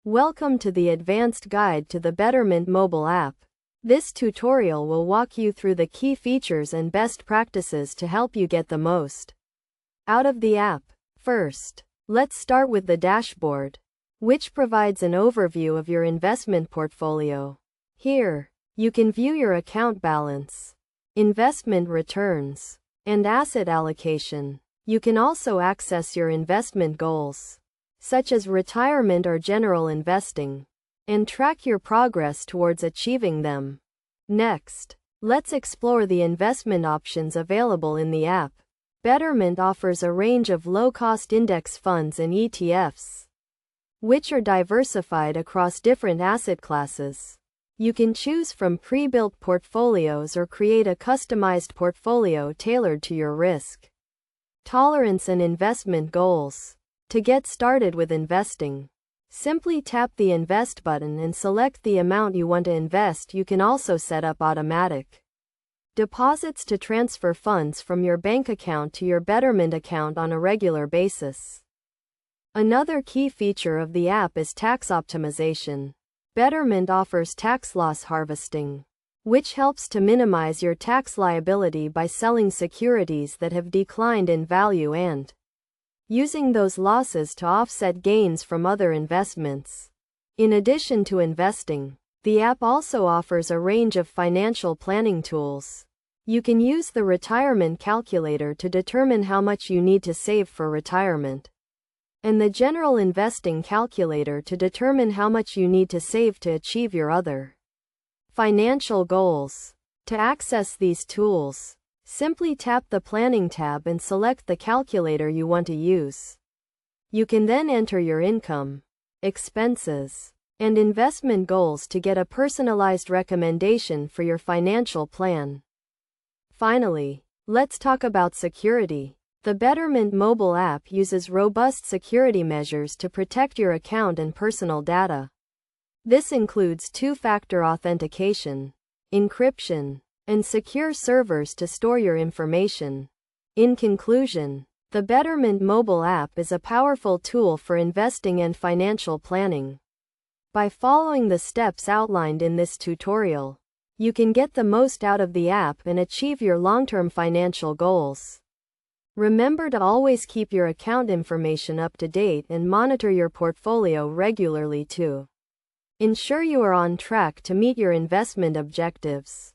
Welcome to the advanced guide to the Betterment mobile app. This tutorial will walk you through the key features and best practices to help you get the most out of the app. First, let's start with the dashboard, which provides an overview of your investment portfolio. Here, you can view your account balance, investment returns, and asset allocation. You can also access your investment goals, such as retirement or general investing, and track your progress towards achieving them. Next, let's explore the investment options available in the app. Betterment offers a range of low-cost index funds and ETFs, which are diversified across different asset classes. You can choose from pre-built portfolios or create a customized portfolio tailored to your risk tolerance and investment goals. To get started with investing, simply tap the Invest button and select the amount you want to invest. You can also set up automatic deposits to transfer funds from your bank account to your Betterment account on a regular basis. Another key feature of the app is tax optimization. Betterment offers tax loss harvesting, which helps to minimize your tax liability by selling securities that have declined in value and using those losses to offset gains from other investments. In addition to investing, the app also offers a range of financial planning tools. You can use the retirement calculator to determine how much you need to save for retirement, and the general investing calculator to determine how much you need to save to achieve your other financial goals. To access these tools, simply tap the Planning tab and select the calculator you want to use. You can then enter your income, expenses, and investment goals to get a personalized recommendation for your financial plan. Finally, let's talk about security. The Betterment mobile app uses robust security measures to protect your account and personal data. This includes two-factor authentication, encryption, and secure servers to store your information. In conclusion, the Betterment mobile app is a powerful tool for investing and financial planning. By following the steps outlined in this tutorial, you can get the most out of the app and achieve your long-term financial goals. Remember to always keep your account information up to date and monitor your portfolio regularly to ensure you are on track to meet your investment objectives.